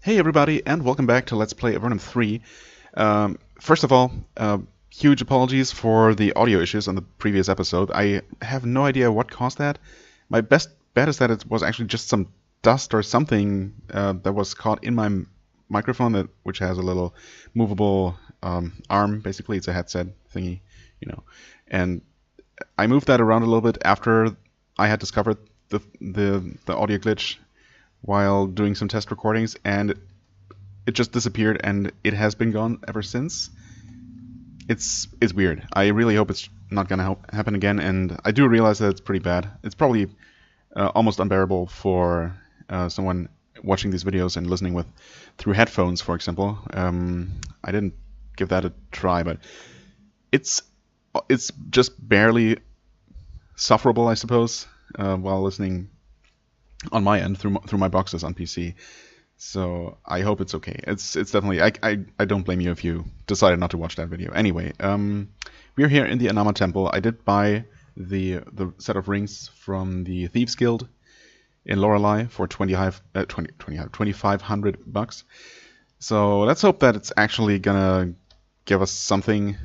Hey everybody, and welcome back to Let's Play Avernum 3. First of all, huge apologies for the audio issues on the previous episode. I have no idea what caused that. My best bet is that it was actually just some dust or something that was caught in my microphone, which has a little movable arm. Basically, it's a headset thingy, you know. And I moved that around a little bit after I had discovered the audio glitch while doing some test recordings, and it just disappeared, and it has been gone ever since. It's weird. I really hope it's not gonna happen again, and I do realize that it's pretty bad. It's probably almost unbearable for someone watching these videos and listening through headphones, for example. I didn't give that a try, but it's just barely sufferable, I suppose, while listening on my end through my boxes on PC. So I hope it's okay. It's definitely, I don't blame you if you decided not to watch that video. Anyway, we're here in the Anama Temple. I did buy the set of rings from the Thieves Guild in Lorelei for 2,500 bucks. So let's hope that it's actually gonna give us something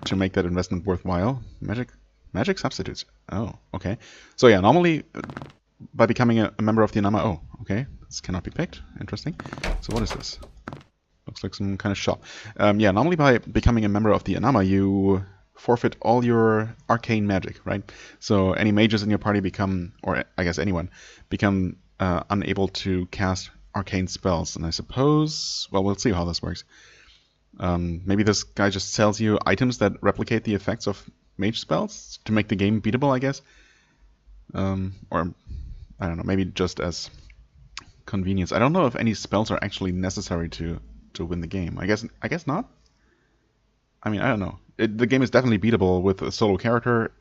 to make that investment worthwhile. Magic substitutes. Oh, okay. So yeah, normally by becoming a member of the Anama... Oh, okay. This cannot be picked. Interesting. So what is this? Looks like some kind of shop. Yeah, normally by becoming a member of the Anama, you forfeit all your arcane magic, right? So any mages in your party become, or I guess anyone, become unable to cast arcane spells. And I suppose... Well, we'll see how this works. Maybe this guy just sells you items that replicate the effects of mage spells to make the game beatable, I guess. Or... I don't know, maybe just as convenience. I don't know if any spells are actually necessary to win the game. I guess not. I mean, I don't know. The game is definitely beatable with a solo character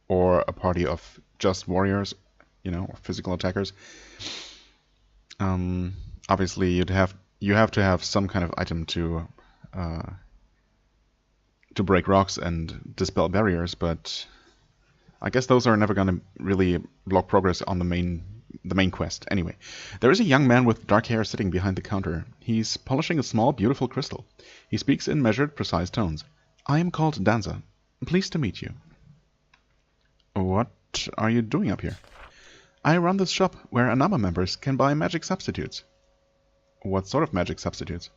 or a party of just warriors, or physical attackers. Obviously, you have to have some kind of item to break rocks and dispel barriers, but I guess those are never going to really block progress on the main quest. Anyway, there is a young man with dark hair sitting behind the counter. He's polishing a small, beautiful crystal. He speaks in measured, precise tones. I am called Danza. Pleased to meet you. What are you doing up here? I run this shop where Anama members can buy magic substitutes. What sort of magic substitutes?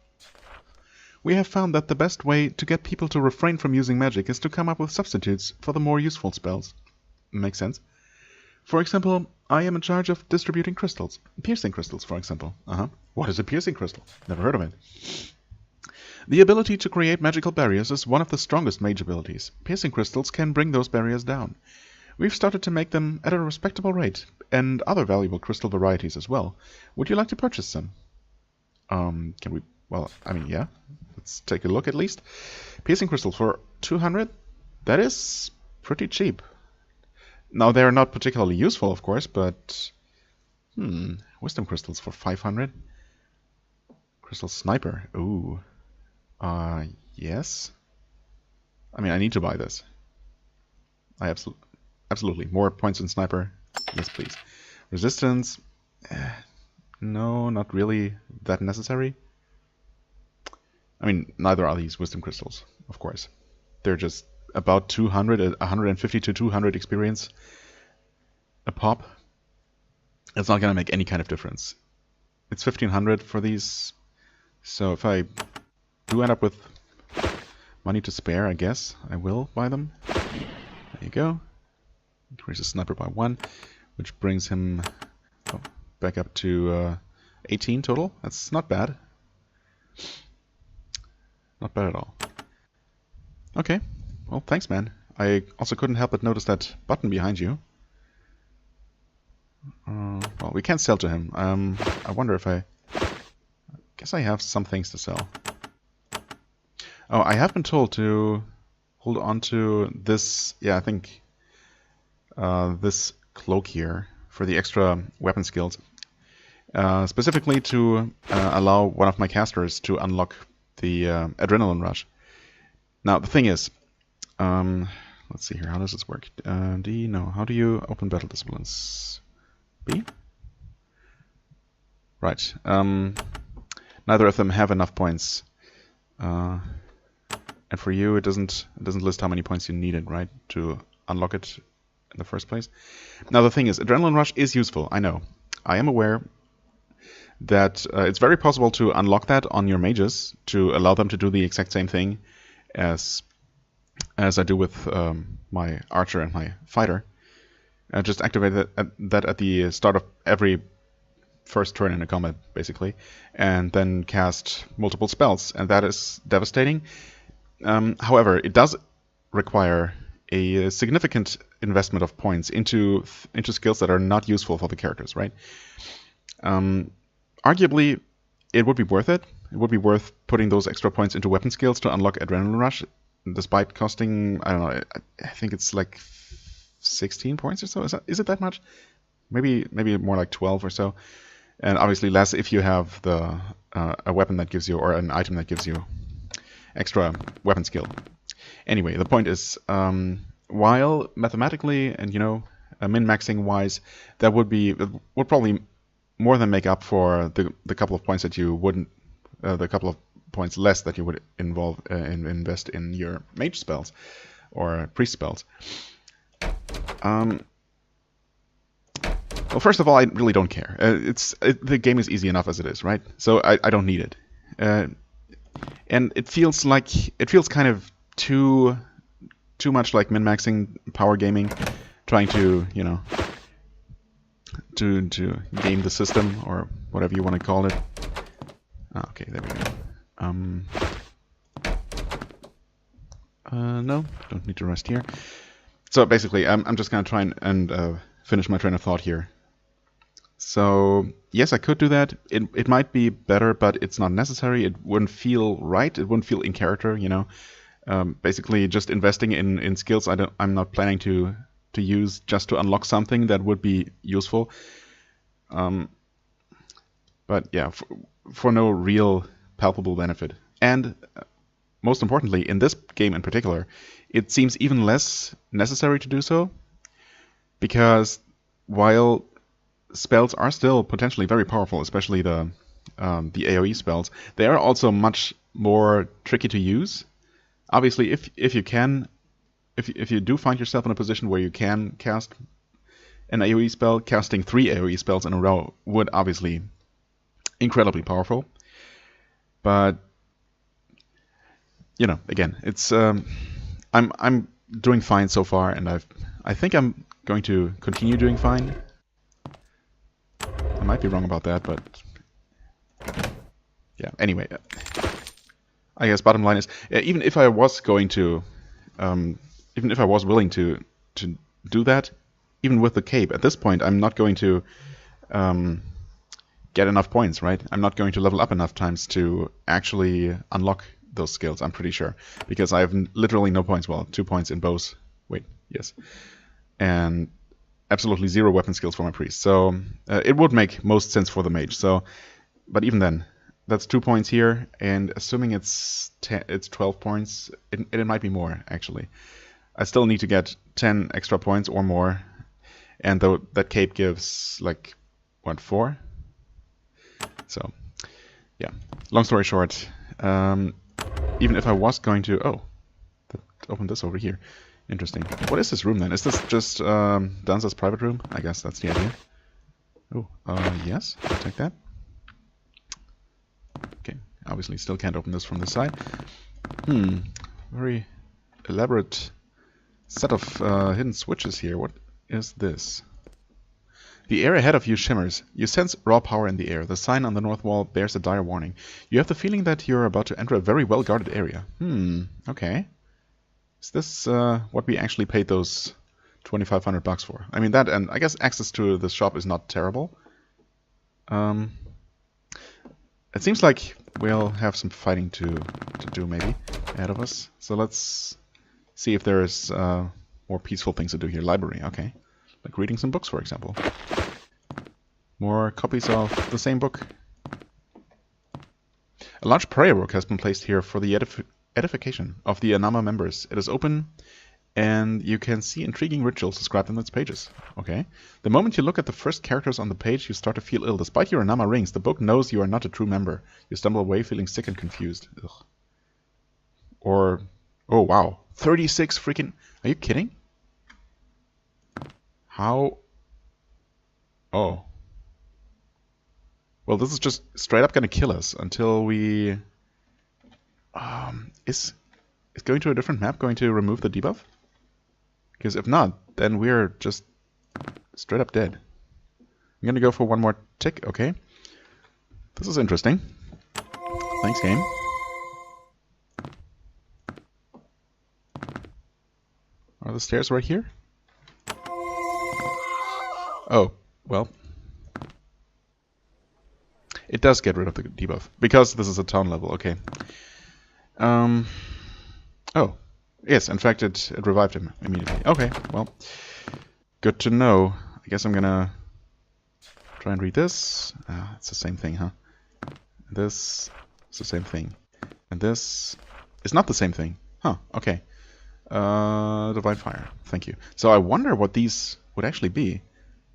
We have found that the best way to get people to refrain from using magic is to come up with substitutes for the more useful spells. Makes sense. For example, I am in charge of distributing crystals. Piercing crystals, for example. What is a piercing crystal? Never heard of it. The ability to create magical barriers is one of the strongest mage abilities. Piercing crystals can bring those barriers down. We've started to make them at a respectable rate, and other valuable crystal varieties as well. Would you like to purchase some? Can we... Well, I mean, yeah. Let's take a look at least. Piercing crystal for 200? That is pretty cheap. Now, they're not particularly useful, of course, but... Wisdom crystals for 500. Crystal sniper. Ooh. Yes. I mean, I need to buy this. I absolutely. More points in sniper. Yes, please. Resistance. No, not really that necessary. I mean, neither are these wisdom crystals, of course. They're just about 150 to 200 experience a pop. It's not going to make any kind of difference. It's 1500 for these, so if I do end up with money to spare, I guess I will buy them. There you go. Increases sniper by 1, which brings him back up to 18 total. That's not bad. Not bad at all. Okay. Well, thanks, man. I also couldn't help but notice that button behind you. Well, we can't sell to him. I wonder if I guess I have some things to sell. Oh, I have been told to hold on to this... Yeah, I think this cloak here for the extra weapon skills. Specifically to allow one of my casters to unlock the adrenaline rush. Now, the thing is... let's see here, how does this work? No, how do you open battle disciplines? B? Right. Neither of them have enough points. And for you, it doesn't list how many points you needed, right, to unlock it in the first place. Now the thing is, Adrenaline Rush is useful. I know. I am aware that it's very possible to unlock that on your mages to allow them to do the exact same thing as I do with my archer and my fighter. Just activate that at the start of every first turn in a combat, basically, and then cast multiple spells, and that is devastating. However, it does require a significant investment of points into skills that are not useful for the characters, right? Arguably, it would be worth it. It would be worth putting those extra points into weapon skills to unlock Adrenaline Rush, despite costing, I don't know, I think it's like 16 points or so. Is it that much? Maybe more like 12 or so. And obviously less if you have a weapon that gives you, or an item that gives you extra weapon skill. Anyway, the point is, while mathematically and min-maxing wise, that would probably more than make up for the couple of points that you wouldn't, the couple of points less that you would invest in your mage spells or priest spells. Well, first of all, I really don't care. The game is easy enough as it is, right? So I don't need it. And it feels kind of too much like min-maxing power gaming, trying to to game the system or whatever you want to call it. Okay, there we go. No, don't need to rest here. So basically, I'm just gonna try and finish my train of thought here. So yes, I could do that. It might be better, but it's not necessary. It wouldn't feel right. It wouldn't feel in character, Basically, just investing in skills I'm not planning to use just to unlock something that would be useful. But yeah, for no real palpable benefit. And most importantly, in this game in particular, it seems even less necessary to do so, because while spells are still potentially very powerful, especially the AoE spells, they are also much more tricky to use. Obviously, if you do find yourself in a position where you can cast an AoE spell, casting 3 AoE spells in a row would obviously incredibly powerful. But again, it's I'm doing fine so far, and I think I'm going to continue doing fine. I might be wrong about that, but yeah. Anyway, I guess bottom line is, even if I was willing to do that, even with the cape, at this point, I'm not going to get enough points, right? I'm not going to level up enough times to actually unlock those skills, I'm pretty sure, because I have literally no points. Well, 2 points in bows. Wait, yes. And absolutely 0 weapon skills for my priest. So it would make most sense for the mage. So, but even then, that's 2 points here, and assuming it's 12 points, it might be more, actually. I still need to get 10 extra points or more, and that cape gives, like, what, 4? So, yeah. Long story short, even if I was going to... Oh, open this over here. Interesting. What is this room, then? Is this just Danza's private room? I guess that's the idea. Oh, yes, I'll take that. Okay, obviously still can't open this from this side. Very elaborate set of hidden switches here. What is this? The air ahead of you shimmers. You sense raw power in the air. The sign on the north wall bears a dire warning. You have the feeling that you're about to enter a very well-guarded area. Okay. Is this what we actually paid those $2,500 for? I mean, that, and I guess access to the shop is not terrible. It seems like we'll have some fighting to do, maybe, ahead of us. So let's see if there's more peaceful things to do here. Library, okay. Like reading some books, for example. More copies of the same book. A large prayer book has been placed here for the edification of the Anama members. It is open And you can see intriguing rituals described in its pages. Okay. The moment you look at the first characters on the page, you start to feel ill. Despite your Anama rings, the book knows you are not a true member. You stumble away feeling sick and confused. Ugh. Or, oh wow, 36 freaking... Are you kidding? How... Oh. Well, this is just straight up gonna kill us until we... Is going to a different map going to remove the debuff? Because if not, then we're just straight up dead. I'm gonna go for one more tick, okay. This is interesting. Thanks, game. Are the stairs right here? Oh, well. It does get rid of the debuff, because this is a town level, okay. Oh. Yes, in fact, it revived him immediately. Okay, well, good to know. I guess I'm gonna try and read this. It's the same thing, huh? This is the same thing. And this is not the same thing. Huh, okay. Divine Fire, thank you. So I wonder what these would actually be.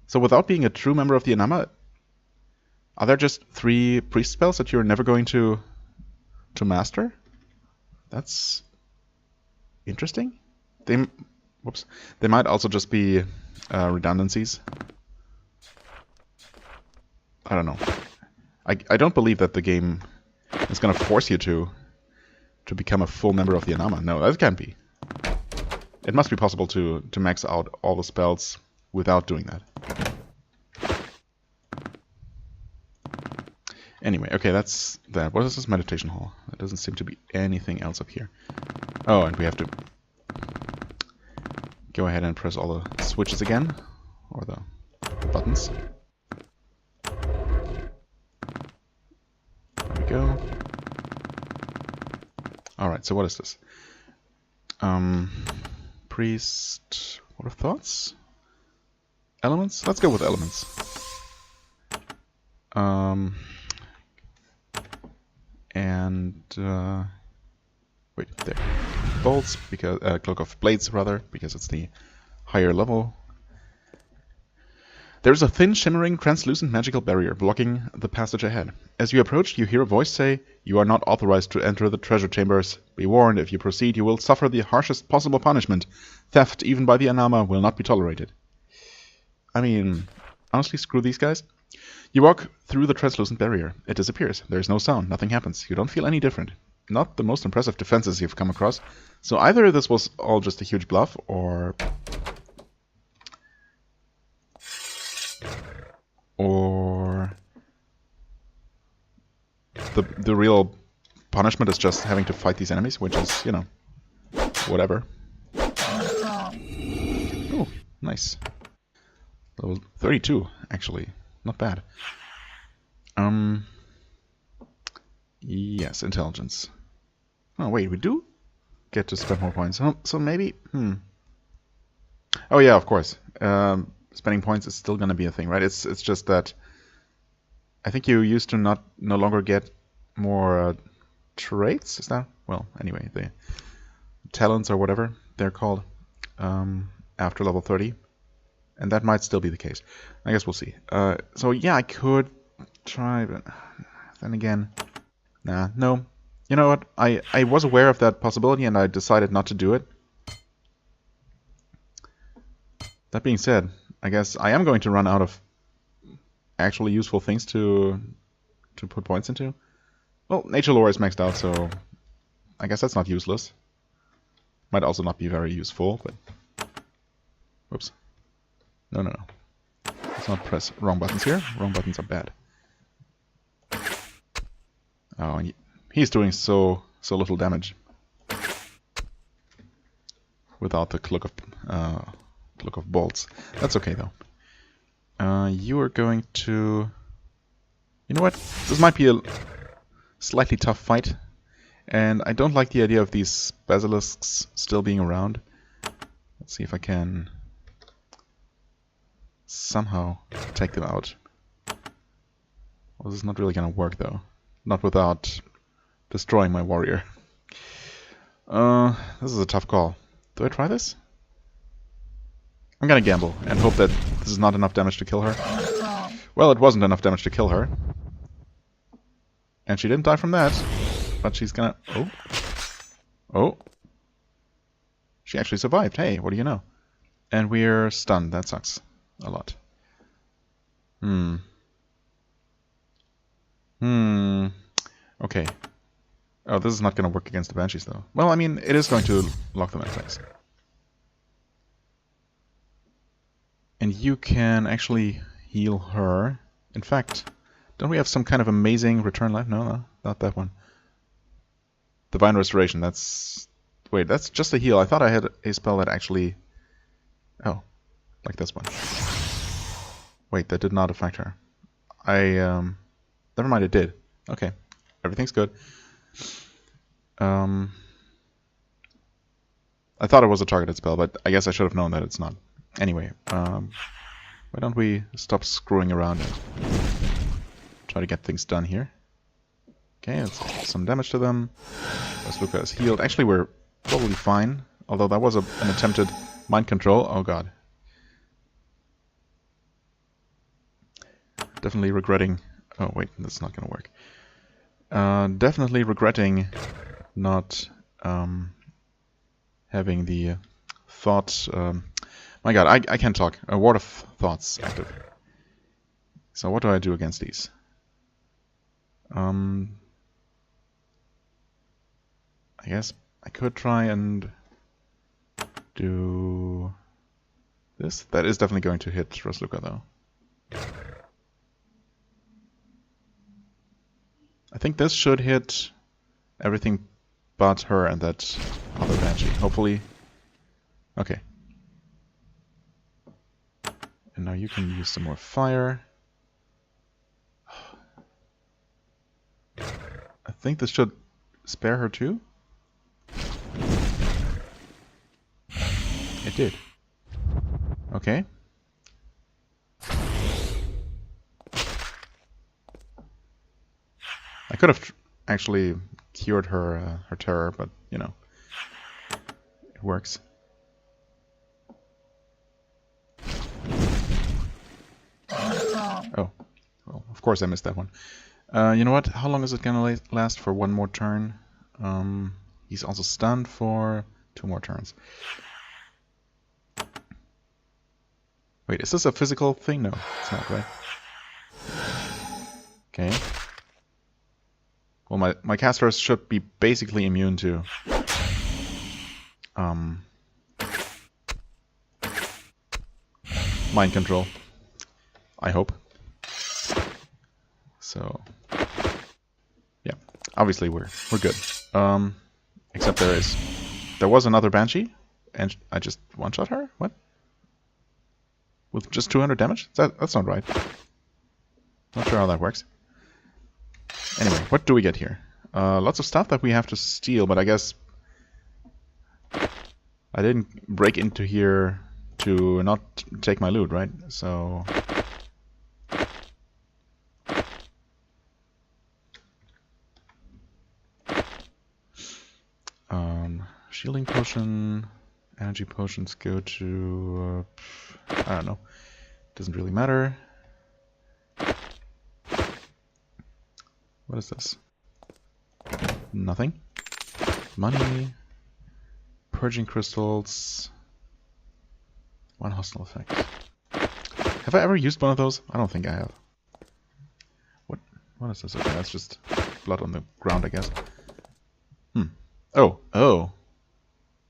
So without being a true member of the Anama, are there just 3 priest spells that you're never going to master? That's... interesting. They might also just be redundancies. I don't know. I don't believe that the game is going to force you to become a full member of the Anama. No, that can't be. It must be possible to max out all the spells without doing that. Anyway, okay, that's that. What is this meditation hall? There doesn't seem to be anything else up here. Oh, and we have to go ahead and press all the switches again, or the buttons. There we go. Alright, so what is this? Priest... What are thoughts? Elements? Let's go with elements. Wait, there. Bolts, because Cloak of Blades, rather, because it's the higher level. There's a thin, shimmering, translucent magical barrier blocking the passage ahead. As you approach, you hear a voice say, "You are not authorized to enter the treasure chambers. Be warned, if you proceed, you will suffer the harshest possible punishment. Theft, even by the Anama, will not be tolerated." I mean, honestly, screw these guys. You walk through the translucent barrier. It disappears. There's no sound. Nothing happens. You don't feel any different. Not the most impressive defenses you've come across. So either this was all just a huge bluff, or the real punishment is just having to fight these enemies, which is, you know, whatever. Oh, nice. Level 32, actually. Not bad. Yes, intelligence. Oh, wait, we do get to spend more points. So maybe... Oh, yeah, of course. Spending points is still going to be a thing, right? It's just that I think you used to no longer get more traits. Is that? Well, anyway, the talents or whatever they're called after level 30. And that might still be the case. I guess we'll see. So yeah, I could try, but then again, nah, no. You know what? I was aware of that possibility and I decided not to do it. That being said, I guess I am going to run out of actually useful things to put points into. Well, nature lore is maxed out, so I guess that's not useless. Might also not be very useful, but... Whoops. No. Let's not press wrong buttons here. Wrong buttons are bad. Oh, and he's doing so little damage without the cloak of bolts. That's okay though. You are going to... You know what? This might be a slightly tough fight, and I don't like the idea of these basilisks still being around. Let's see if I can somehow take them out. Well, this is not really gonna work though. Not without destroying my warrior. This is a tough call. Do I try this? I'm gonna gamble and hope that this is not enough damage to kill her. Well, it wasn't enough damage to kill her. And she didn't die from that. But she's gonna... Oh. Oh. She actually survived. Hey, what do you know? And we're stunned. That sucks. A lot. Okay. Oh, this is not gonna work against the Banshees, though. Well, I mean, it is going to lock them in place. And you can actually heal her. In fact, don't we have some kind of amazing return life? No, not that one. Divine Restoration, that's... Wait, that's just a heal. I thought I had a spell that actually... Oh, like this one. Wait, that did not affect her. Never mind, it did. Okay, everything's good. I thought it was a targeted spell, but I guess I should have known that it's not. Anyway, why don't we stop screwing around and try to get things done here. Okay, let's do some damage to them. Luca is healed. Actually, we're probably fine, although that was an attempted mind control. Oh god. Definitely regretting... Oh wait, that's not gonna work. Definitely regretting not having the thought... my god, I can't talk. A ward of thoughts active. So what do I do against these? I guess I could try and do this. That is definitely going to hit Rosluka, though. I think this should hit everything but her and that other Banshee. Hopefully. Okay. And now you can use some more fire. I think this should spare her too. It did. Okay. I could have actually cured her her terror, but you know, it works. Oh, well, of course I missed that one. You know what? How long is it gonna last? For one more turn. He's also stunned for 2 more turns. Wait, is this a physical thing? No, it's not, right? Okay. Well, my casters should be basically immune to mind control. I hope. So yeah, obviously we're good. Except there was another Banshee, and I just one-shot her. What? With just 200 damage? That's not right. Not sure how that works. Anyway, what do we get here? Lots of stuff that we have to steal, but I guess I didn't break into here to not take my loot, right? So shielding potion, energy potions go to I don't know. Doesn't really matter. What is this? Nothing. Money. Purging crystals. 1 hostile effect. Have I ever used one of those? I don't think I have. What is this? Okay, that's just blood on the ground, I guess. Oh.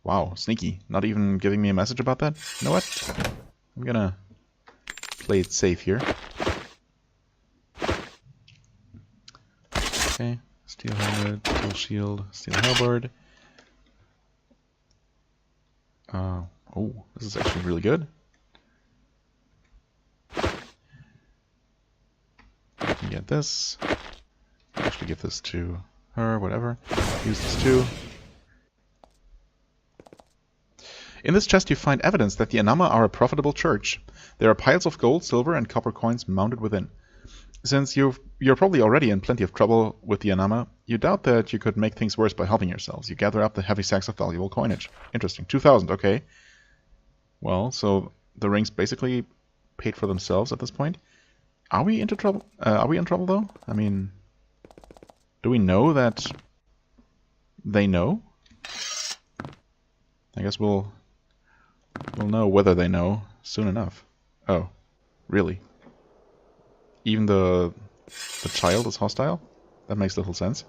Wow, sneaky. Not even giving me a message about that? You know what? I'm gonna play it safe here. Okay, steel helmet, steel shield, steel halberd. Oh, this is actually really good. I can get this. Actually give this to her, whatever. Use this too. In this chest you find evidence that the Anama are a profitable church. There are piles of gold, silver, and copper coins mounted within. Since you're probably already in plenty of trouble with the Anama, you doubt that you could make things worse by helping yourselves. You gather up the heavy sacks of valuable coinage. Interesting. 2,000, okay. Well, so the rings basically paid for themselves at this point. Are we into trouble? Are we in trouble though? I mean, do we know that they know? I guess we'll know whether they know soon enough. Oh, really? Even the child is hostile? That makes little sense.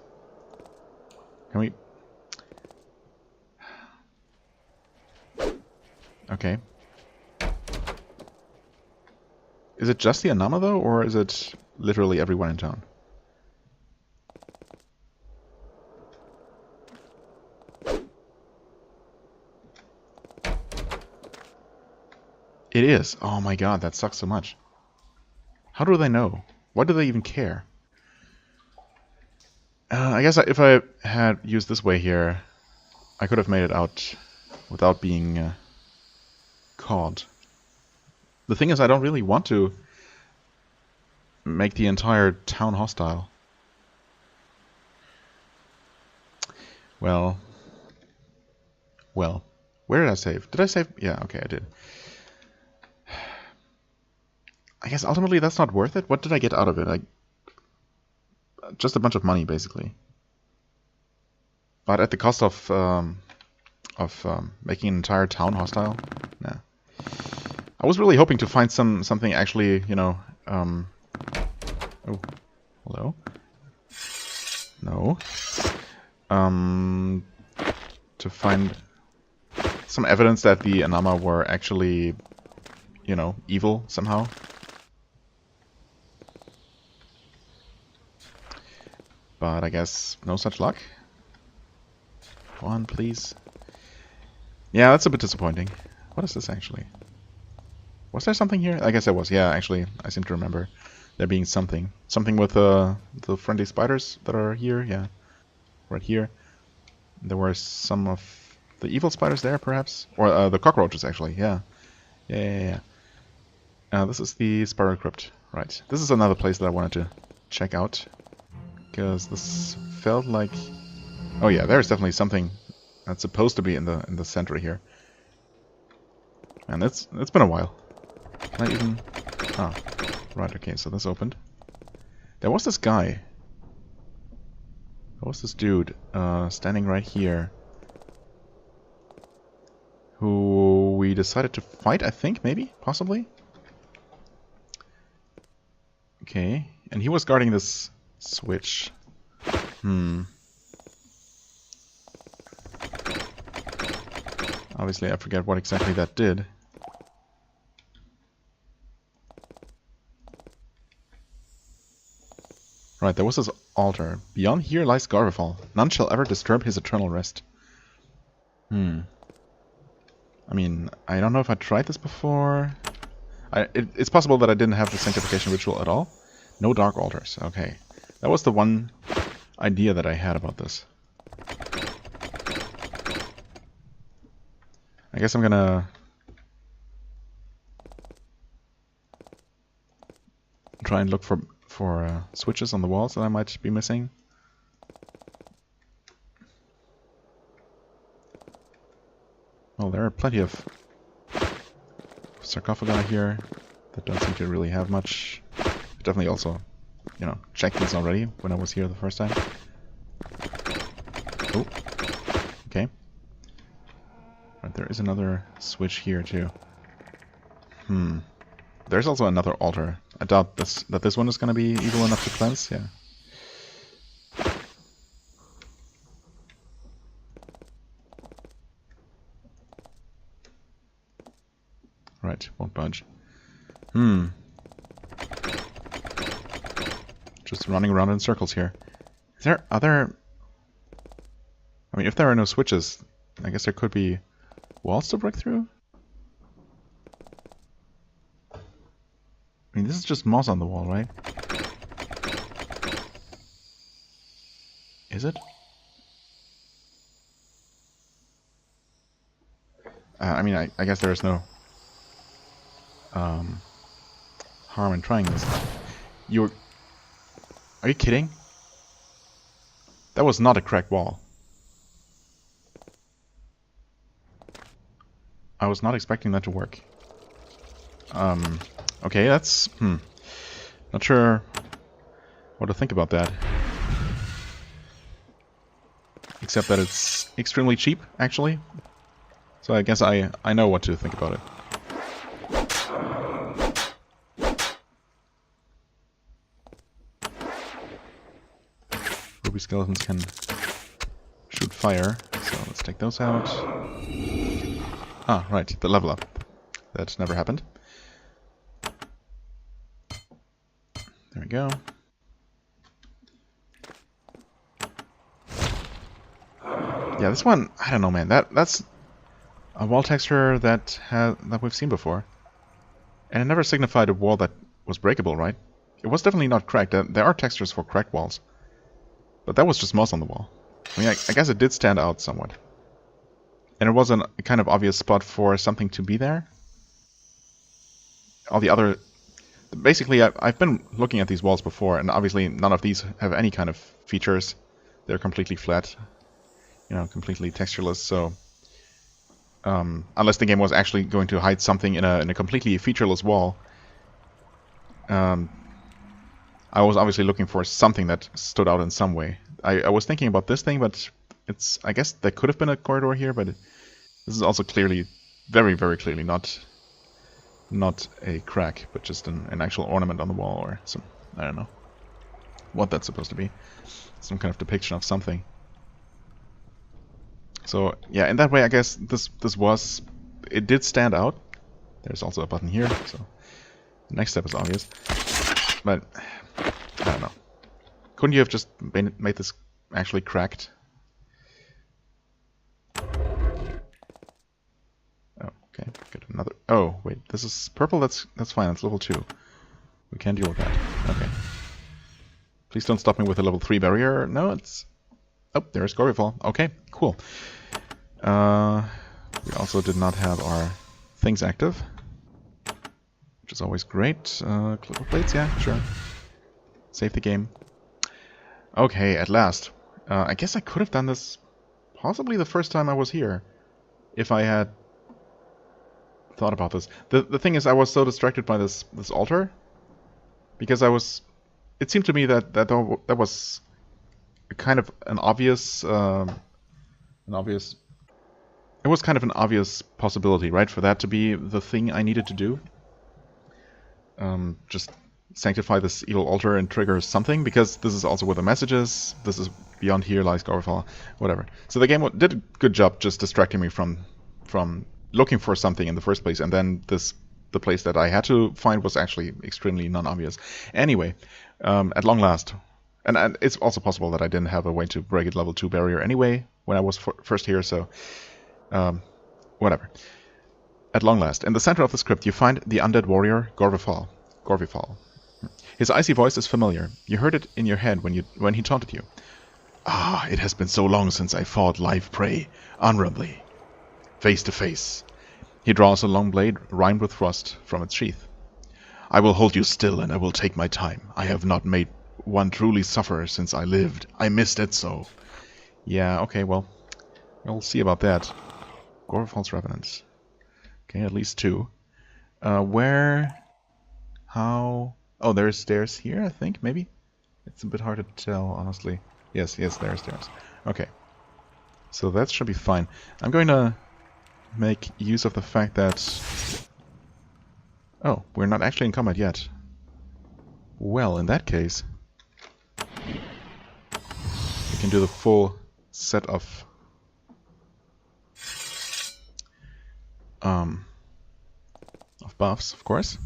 Can we? Okay. Is it just the Anama though, or is it literally everyone in town? It is. Oh my god, that sucks so much. How do they know? Why do they even care? I guess if I had used this way here, I could have made it out without being caught. The thing is, I don't really want to make the entire town hostile. Well, where did I save? Did I save? Yeah, okay, I did. I guess ultimately that's not worth it. What did I get out of it? Just a bunch of money, basically. But at the cost of making an entire town hostile? Nah. I was really hoping to find something actually, you know. Oh, hello. No. To find some evidence that the Anama were actually, you know, evil somehow. But I guess no such luck. Come on, please. Yeah, that's a bit disappointing. What is this actually? Was there something here? I guess there was. Yeah, actually, I seem to remember there being something. Something with the friendly spiders that are here. Yeah, right here. There were some of the evil spiders there, perhaps? Or the cockroaches, actually. Yeah. Yeah. This is the spiral crypt. Right. This is another place that I wanted to check out. Because this felt like... Oh yeah, there's definitely something that's supposed to be in the center here. And it's been a while. Can I even... Ah, right, okay, so this opened. There was this guy. There was this dude standing right here. Who we decided to fight, I think, maybe? Possibly? Okay, and he was guarding this switch. Obviously, I forget what exactly that did. Right, there was this altar. Beyond here lies Garvafal. None shall ever disturb his eternal rest. I mean, I don't know if I tried this before. It's possible that I didn't have the sanctification ritual at all. No dark altars. Okay. That was the one idea that I had about this. I guess I'm gonna try and look for switches on the walls that I might be missing. Well, there are plenty of sarcophagi here that don't seem to really have much. Definitely also, you know, checked these already when I was here the first time. Oh, okay. Right, there is another switch here too. There's also another altar. I doubt that this one is going to be evil enough to cleanse. Yeah. Right, won't budge. Just running around in circles here. Is there other... I mean, if there are no switches, I guess there could be walls to break through? I mean, this is just moss on the wall, right? Is it? I mean, I guess there is no harm in trying this. Are you kidding? That was not a cracked wall. I was not expecting that to work. Okay, that's... Not sure what to think about that. Except that it's extremely cheap, actually. So I guess I know what to think about it. Ruby skeletons can shoot fire, so let's take those out. Ah, right, the level up. That never happened. There we go. Yeah, this one, I don't know, man. That's a wall texture that we've seen before, and it never signified a wall that was breakable, right? It was definitely not cracked. There are textures for cracked walls, but that was just moss on the wall. I mean, I guess it did stand out somewhat, and it was a kind of obvious spot for something to be there. All the other, basically, I've been looking at these walls before, and obviously none of these have any kind of features. They're completely flat. You know, completely textureless, so unless the game was actually going to hide something in a completely featureless wall, I was obviously looking for something that stood out in some way. I was thinking about this thing, but I guess there could have been a corridor here, but this is also clearly, very, very clearly not a crack, but just an actual ornament on the wall, or some, I don't know what that's supposed to be. Some kind of depiction of something. So yeah, in that way, I guess it did stand out. There's also a button here, so the next step is obvious. But I don't know. Couldn't you have just made this actually cracked? Oh, okay, good. Another. Oh wait, this is purple. That's fine. That's level 2. We can deal with that. Okay. Please don't stop me with a level 3 barrier. No, it's. Oh, there's Gorifall. Okay, cool. We also did not have our things active, which is always great. Clipper plates, yeah, sure. Save the game. Okay, at last. I guess I could have done this possibly the first time I was here, if I had thought about this. The thing is, I was so distracted by this altar, because it seemed to me that was kind of an obvious it was kind of an obvious possibility, right? For that to be the thing I needed to do. Just sanctify this evil altar and trigger something, because this is also where the message is. This is beyond here lies Gorifall, whatever. So the game did a good job just distracting me from looking for something in the first place, and then the place that I had to find was actually extremely non-obvious. Anyway, at long last. And it's also possible that I didn't have a way to break it level 2 barrier anyway when I was first here, so whatever. At long last, in the center of the script, you find the undead warrior Gorifall. His icy voice is familiar. You heard it in your head when he taunted you. Ah, it has been so long since I fought live prey, honorably, face to face. He draws a long blade, rimed with frost, from its sheath. I will hold you still, and I will take my time. I have not made one truly suffer since I lived. I missed it so. Yeah, okay, well, we'll see about that. Gorifall's Revenants. Okay, at least 2. Where? How? Oh, there's stairs here, I think, maybe? It's a bit hard to tell, honestly. Yes, there are stairs. Okay. So that should be fine. I'm going to make use of the fact that... Oh, we're not actually in combat yet. Well, in that case... we can do the full set of... buffs, of course.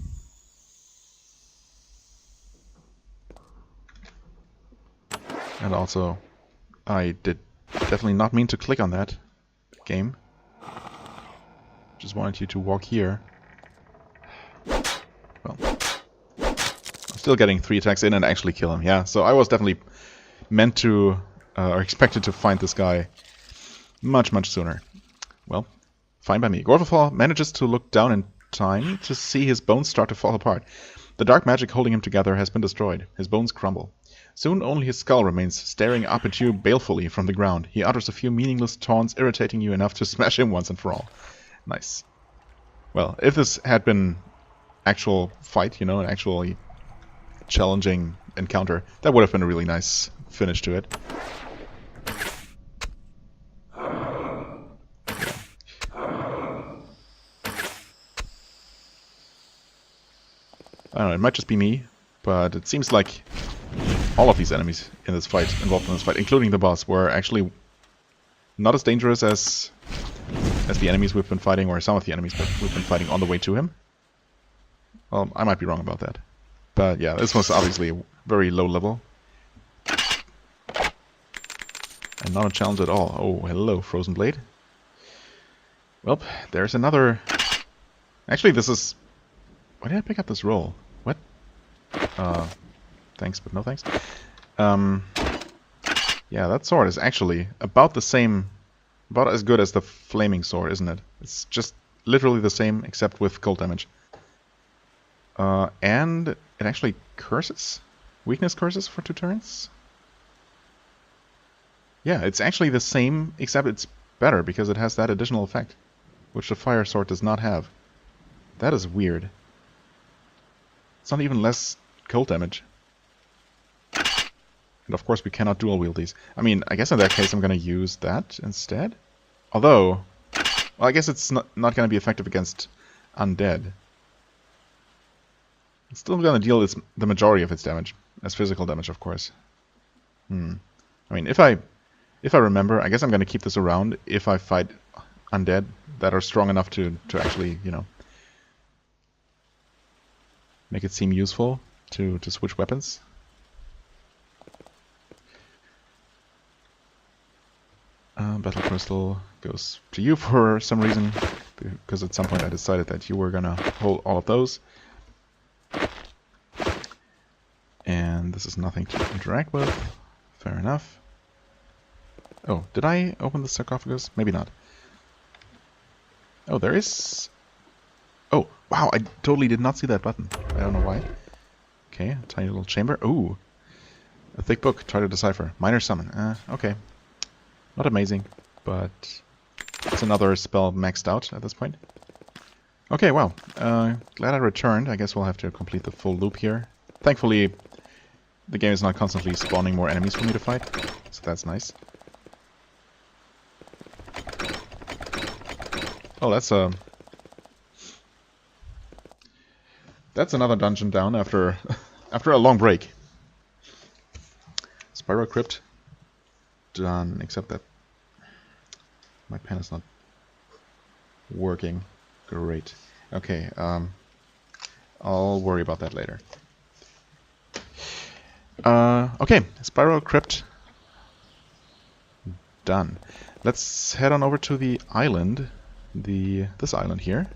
And also, I did definitely not mean to click on that game. Just wanted you to walk here. Well, I'm still getting 3 attacks in and actually kill him. Yeah, so I was definitely meant to, or expected to find this guy much sooner. Well, fine by me. Gorifall manages to look down in time to see his bones start to fall apart. The dark magic holding him together has been destroyed. His bones crumble. Soon only his skull remains, staring up at you balefully from the ground. He utters a few meaningless taunts, irritating you enough to smash him once and for all. Nice. Well, if this had been actual fight, you know, an actually challenging encounter. That would have been a really nice finish to it. I don't know, it might just be me, but it seems like all of these enemies in this fight, involved in this fight, including the boss, were actually not as dangerous as the enemies we've been fighting, or some of the enemies that we've been fighting on the way to him. Well, I might be wrong about that. But yeah, this was obviously a very low level. And not a challenge at all. Oh, hello, Frozen Blade. Well, there's another... Actually, this is... Why did I pick up this roll? What? Thanks, but no thanks. Yeah, that sword is actually about the same... About as good as the flaming sword, isn't it? It's just literally the same, except with cold damage. And it actually curses? Weakness curses for 2 turns? Yeah, it's actually the same, except it's better, because it has that additional effect, which the fire sword does not have. That is weird. It's not even less cold damage. And of course we cannot dual wield these. I mean, I guess in that case I'm going to use that instead. Although, well, I guess it's not going to be effective against undead. It's still going to deal the majority of its damage, as physical damage, of course. I mean, if I remember, I guess I'm going to keep this around if I fight undead that are strong enough to actually, you know, make it seem useful to switch weapons. Battle Crystal goes to you for some reason, because at some point I decided that you were gonna hold all of those. And this is nothing to interact with. Fair enough. Oh, did I open the sarcophagus? Maybe not. Oh, there is... Oh, wow, I totally did not see that button. I don't know why. Okay, a tiny little chamber. Ooh, a thick book. Try to decipher. Minor summon. Okay. Not amazing, but it's another spell maxed out at this point. Okay, well, glad I returned. I guess we'll have to complete the full loop here. Thankfully, the game is not constantly spawning more enemies for me to fight, so that's nice. Oh, that's another dungeon down after a long break. Spiral Crypt. Done, except that my pen is not working. Great. Okay, I'll worry about that later. Okay, Spiral Crypt. Done. Let's head on over to the island. This island here.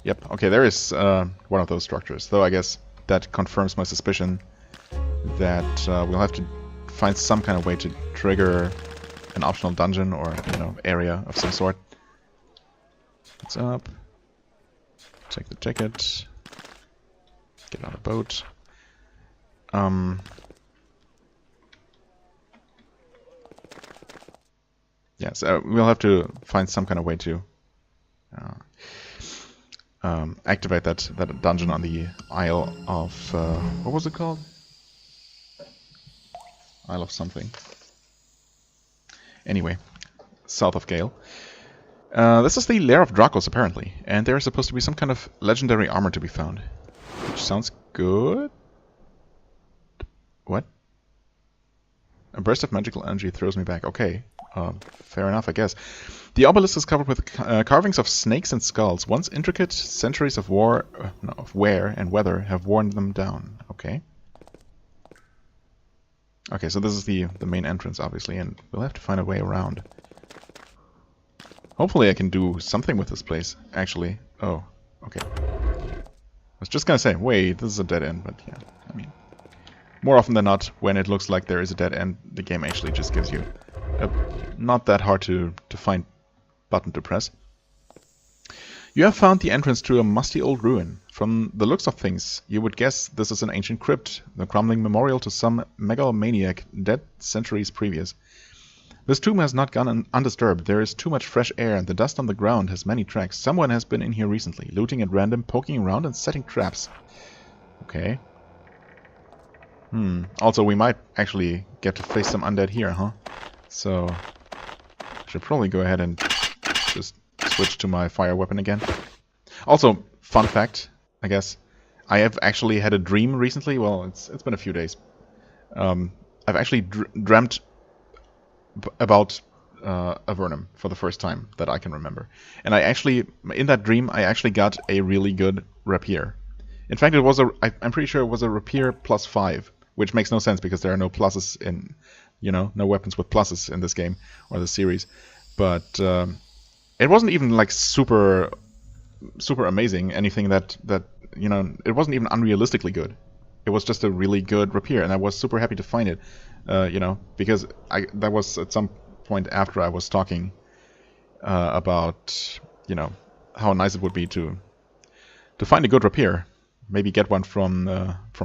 Yep, okay, there is one of those structures. Though I guess that confirms my suspicion that we'll have to find some kind of way to trigger an optional dungeon or, you know, area of some sort. What's up? Take the ticket. Get on a boat. Yeah, so we'll have to find some kind of way to activate that dungeon on the Isle of what was it called? Isle of something. Anyway, south of Gale. This is the lair of Dracos, apparently, and there's supposed to be some kind of legendary armor to be found, which sounds good. What? A burst of magical energy throws me back. Okay, fair enough, I guess. The obelisk is covered with carvings of snakes and skulls. Once intricate, centuries of wear and weather have worn them down. Okay. Okay, so this is the main entrance, obviously, and we'll have to find a way around. Hopefully I can do something with this place, actually. Oh, okay. I was just gonna say, wait, this is a dead end, but yeah, I mean... More often than not, when it looks like there is a dead end, the game actually just gives you a not that hard to find button to press. You have found the entrance to a musty old ruin. From the looks of things, you would guess this is an ancient crypt, the crumbling memorial to some megalomaniac dead centuries previous. This tomb has not gone undisturbed. There is too much fresh air, and the dust on the ground has many tracks. Someone has been in here recently, looting at random, poking around, and setting traps. Okay. Also, we might actually get to face some undead here, huh? So, I should probably go ahead and just switch to my fire weapon again. Also, fun fact, I guess. I have actually had a dream recently. Well, it's been a few days. I've actually dreamt about Avernum for the first time that I can remember. And I actually, in that dream, I actually got a really good rapier. In fact, it was I'm pretty sure it was a rapier +5, which makes no sense because there are no pluses in, no weapons with pluses in this game or the series. But it wasn't even like super amazing, anything that it wasn't even unrealistically good. It was just a really good rapier, and I was super happy to find it, because that was at some point after I was talking about, how nice it would be to find a good rapier, maybe get one from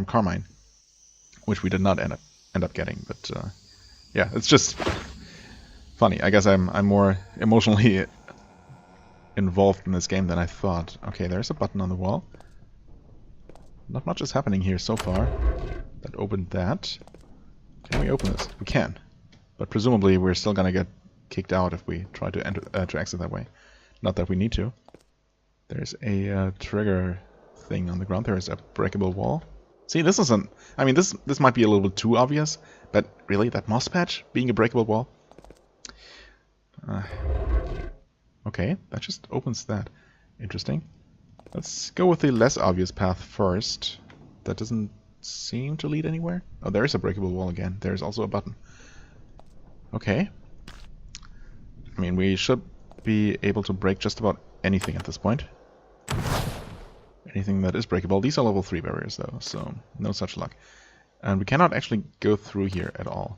Carmine, which we did not end up getting. But yeah, it's just funny. I guess I'm more emotionally involved in this game than I thought. Okay, there's a button on the wall. Not much is happening here so far. That opened that. Can we open this? We can. But presumably we're still gonna get kicked out if we try to enter to exit that way. Not that we need to. There's a trigger thing on the ground. There is a breakable wall. See, this isn't... I mean, this might be a little bit too obvious, but really, that moss patch being a breakable wall? Okay, that just opens that. Interesting. Let's go with the less obvious path first. That doesn't seem to lead anywhere. Oh, there is a breakable wall again. There's also a button. Okay. I mean, we should be able to break just about anything at this point. Anything that is breakable. These are level 3 barriers though, so no such luck. And we cannot actually go through here at all.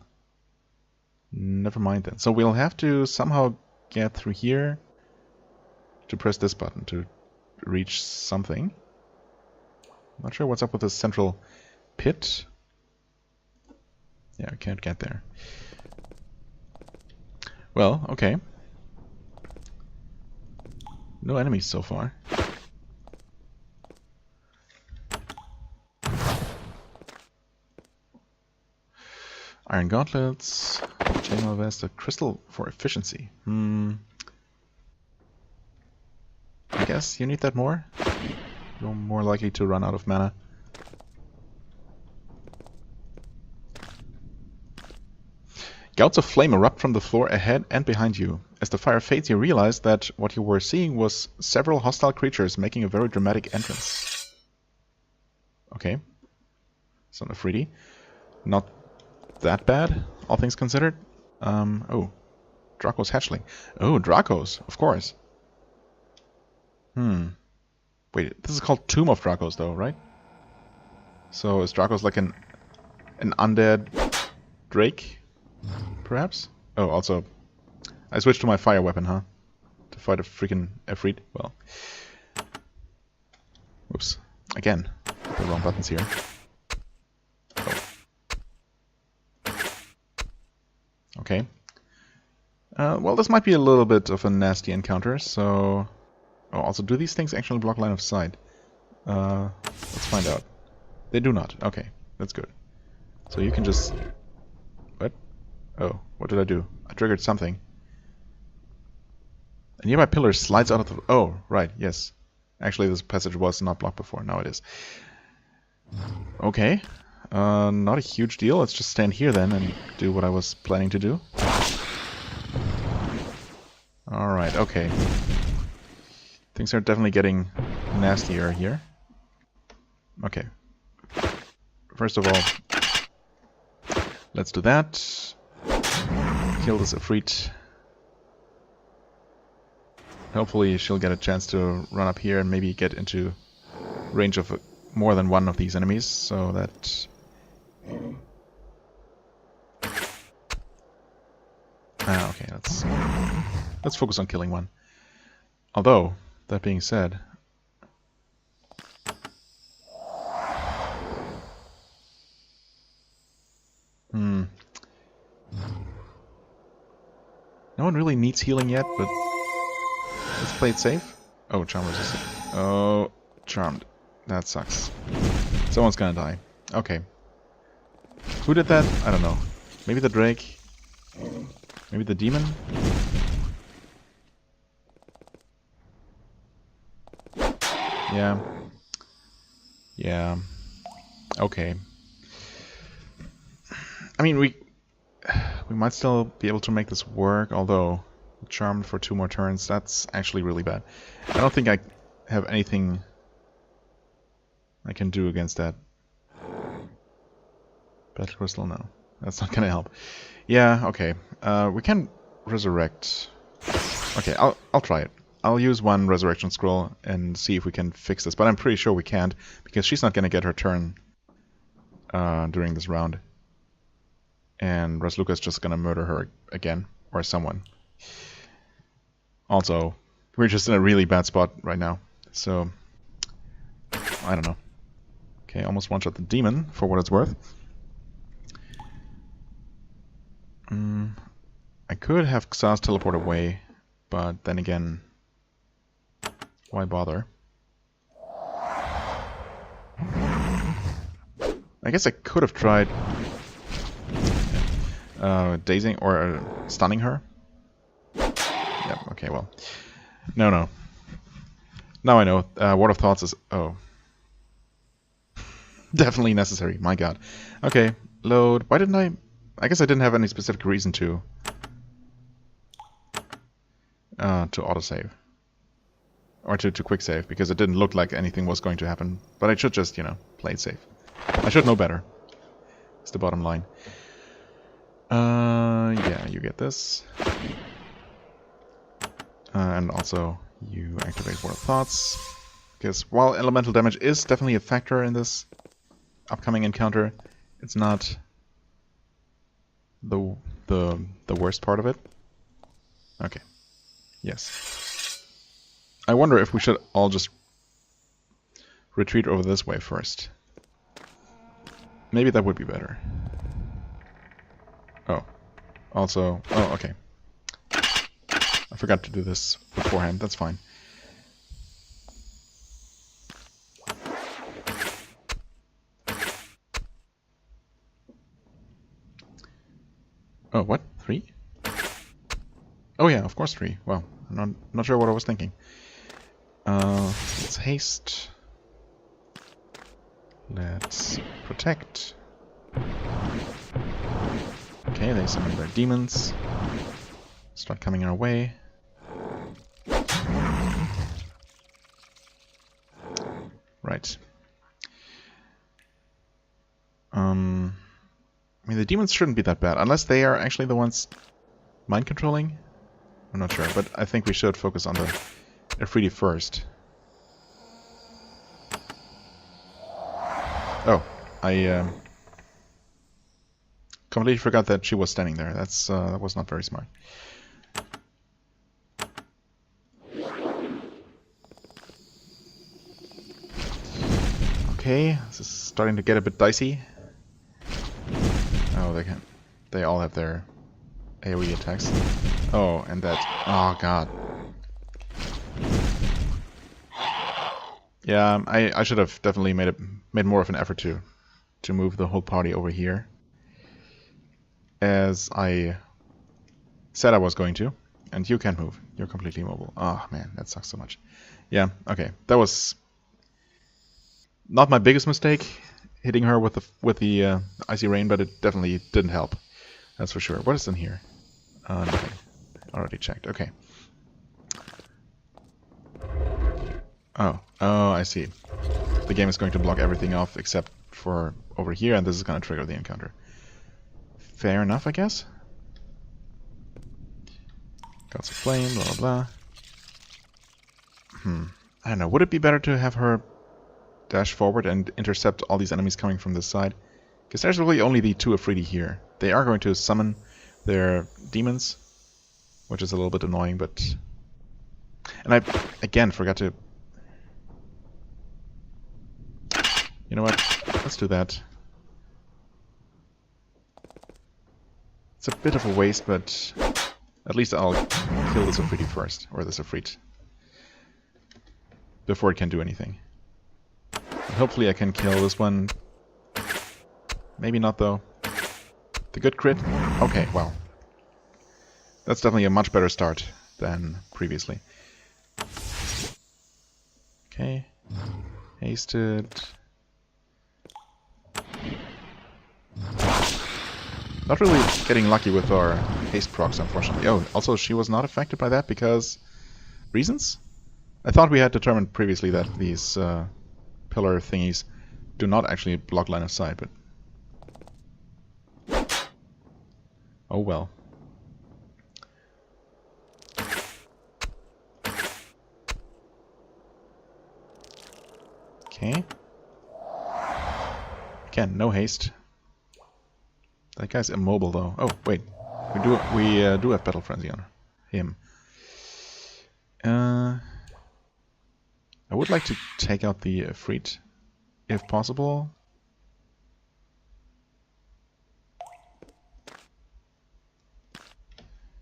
Never mind then. So we'll have to somehow get through here to press this button to reach something. Not sure what's up with this central pit. Yeah, I can't get there. Well, okay. No enemies so far. Iron gauntlets, chainmail vest, a crystal for efficiency. I guess you need that more. You're more likely to run out of mana. Gouts of flame erupt from the floor ahead and behind you. As the fire fades, you realize that what you were seeing was several hostile creatures making a very dramatic entrance. Okay. Son of Freddy. Not that bad, all things considered. Oh. Draco's hatchling. Oh, Dracos, of course. Wait, this is called Tomb of Dracos, though, right? So is Dracos like an undead Drake, perhaps? Oh, also, I switched to my fire weapon, huh? To fight a freaking Efreet. Well, whoops. Again, the wrong buttons here. Oh. Okay. Well, this might be a little bit of a nasty encounter, so... Oh, also, do these things actually block line of sight? Let's find out. They do not. Okay, that's good. So you can just... What? Oh, what did I do? I triggered something. A nearby pillar slides out of the... Oh, right, yes. Actually, this passage was not blocked before. Now it is. Okay. Not a huge deal. Let's just stand here then and do what I was planning to do. Alright, okay. Things are definitely getting nastier here. Okay. First of all, let's do that. Kill this Efreet. Hopefully she'll get a chance to run up here and maybe get into range of more than one of these enemies, so that... okay, let's focus on killing one. Although, that being said... No one really needs healing yet, but let's play it safe. Oh, charm resistant. Oh, charmed. That sucks. Someone's gonna die. Okay. Who did that? I don't know. Maybe the Drake? Maybe the demon? Yeah. Yeah. Okay. I mean, we might still be able to make this work, although charmed for 2 more turns, that's actually really bad. I don't think I have anything I can do against that. Battle Crystal, no. That's not gonna help. Yeah, okay. We can resurrect. Okay, I'll try it. I'll use 1 resurrection scroll and see if we can fix this, but I'm pretty sure we can't, because she's not gonna get her turn during this round. And Rasluka's just gonna murder her again, or someone. Also, we're just in a really bad spot right now, so I don't know. Okay, almost one-shot the demon, for what it's worth. I could have Xas teleport away, but then again, why bother? I guess I could have tried dazing or stunning her. Yep, okay, well. No. Now I know. Word of Thoughts is... Oh. Definitely necessary, my god. Okay, load. Why didn't I... I guess I didn't have any specific reason to autosave. Or to quick save, because it didn't look like anything was going to happen. But I should just, you know, play it safe. I should know better. It's the bottom line. Yeah, you get this. And also, you activate Word of Thoughts. Because while elemental damage is definitely a factor in this upcoming encounter, it's not the worst part of it. Okay. Yes. I wonder if we should all just retreat over this way first. Maybe that would be better. Oh. Also... Oh, okay. I forgot to do this beforehand. That's fine. Oh, what? 3? Oh yeah, of course 3. Well, I'm not sure what I was thinking. Let's haste. Let's protect. Okay, they summon their demons. Start coming our way. Right. I mean, the demons shouldn't be that bad, unless they are actually the ones mind controlling. I'm not sure, but I think we should focus on the Ifriti first. Oh, I completely forgot that she was standing there. That was not very smart. Okay, this is starting to get a bit dicey. Oh, they all have their AoE attacks. Oh, and that. Oh god. Yeah, I should have definitely made more of an effort to move the whole party over here, as I said I was going to. And you can't move. You're completely immobile. Oh man, that sucks so much. Yeah. Okay, that was not my biggest mistake, hitting her with the icy rain, but it definitely didn't help. That's for sure. What is in here? Nothing. Already checked. Okay. Oh, I see. The game is going to block everything off except for over here, and this is going to trigger the encounter. Fair enough, I guess. Gods of Flame, blah blah blah. I don't know. Would it be better to have her dash forward and intercept all these enemies coming from this side? Because there's really only the 2 Ifriti here. They are going to summon their demons, which is a little bit annoying, but... And I, again, forgot to... You know what? Let's do that. It's a bit of a waste, but At least I'll kill this Afriti first, or this Afrit, before it can do anything. And hopefully I can kill this one. Maybe not, though. The good crit? Okay, well. That's definitely a much better start than previously. Okay. Hasted. Not really getting lucky with our haste procs, unfortunately. Oh, also she was not affected by that because... reasons? I thought we had determined previously that these pillar thingies do not actually block line of sight, but... oh well. Okay. Again, no haste. That guy's immobile, though. Oh, wait. We do have Battle Frenzy on him. I would like to take out the Afrit, if possible.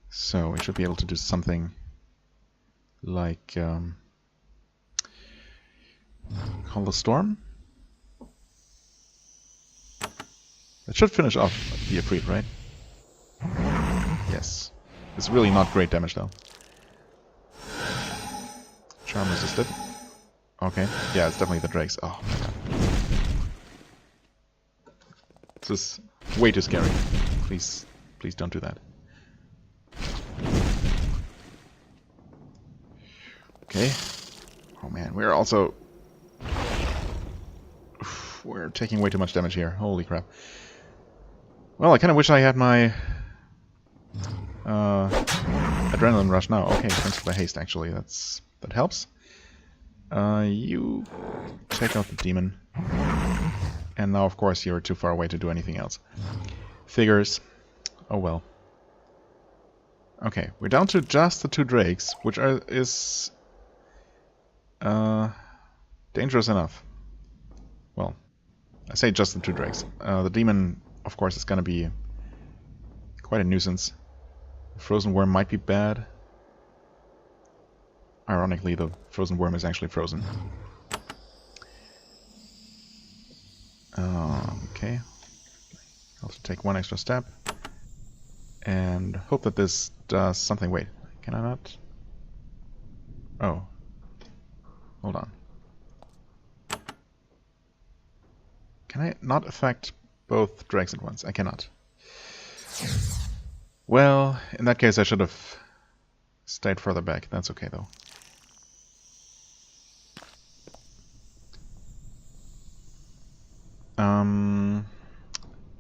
So we should be able to do something like Call the Storm. That should finish off the Afrit, right? Yes. It's really not great damage, though. Charm resisted. Okay. Yeah, it's definitely the Drakes. Oh my god. This is way too scary. Please, please don't do that. Okay. Oh man, we're also... we're taking way too much damage here. Holy crap. Well, I kind of wish I had my adrenaline rush now. Okay, thanks for the haste, actually. That helps. You take out the demon. And now, of course, you're too far away to do anything else. Figures. Oh well. Okay, we're down to just the 2 drakes, which is dangerous enough. Well, I say just the 2 drakes. The demon, of course, is going to be quite a nuisance. Frozen worm might be bad. Ironically, the frozen worm is actually frozen. Okay. I'll have to take 1 extra step. And hope that this does something. Wait, can I not? Oh. Hold on. Can I not affect both drakes at once? I cannot. Well, in that case I should have stayed further back. That's okay though.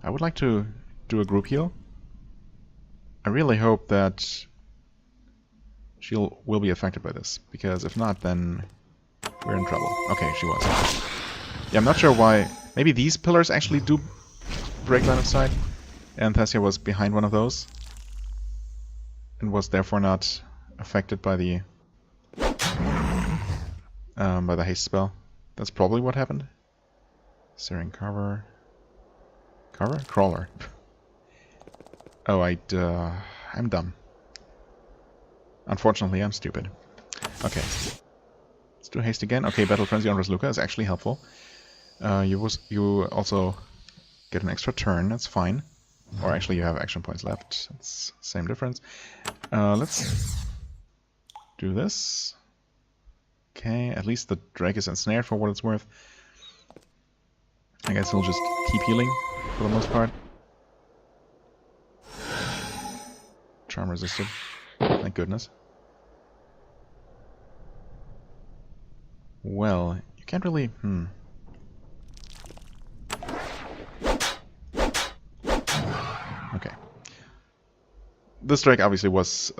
I would like to do a group heal. I really hope that she will be affected by this, because if not, then we're in trouble. Okay, she was. Yeah, I'm not sure why. Maybe these pillars actually do break line of sight, and Thessia was behind one of those, and was therefore not affected by the haste spell. That's probably what happened. Searing Carver. Carver? Crawler. Oh, I'm dumb. Unfortunately, I'm stupid. Okay. Let's do haste again. Okay, Battle Frenzy on Resluka is actually helpful. You also get an extra turn, that's fine. Or actually you have action points left. It's same difference. Let's do this. Okay, at least the Drake is ensnared for what it's worth. I guess we'll just keep healing for the most part. Charm resisted. Thank goodness. Well, you can't really... Okay. This Drake obviously was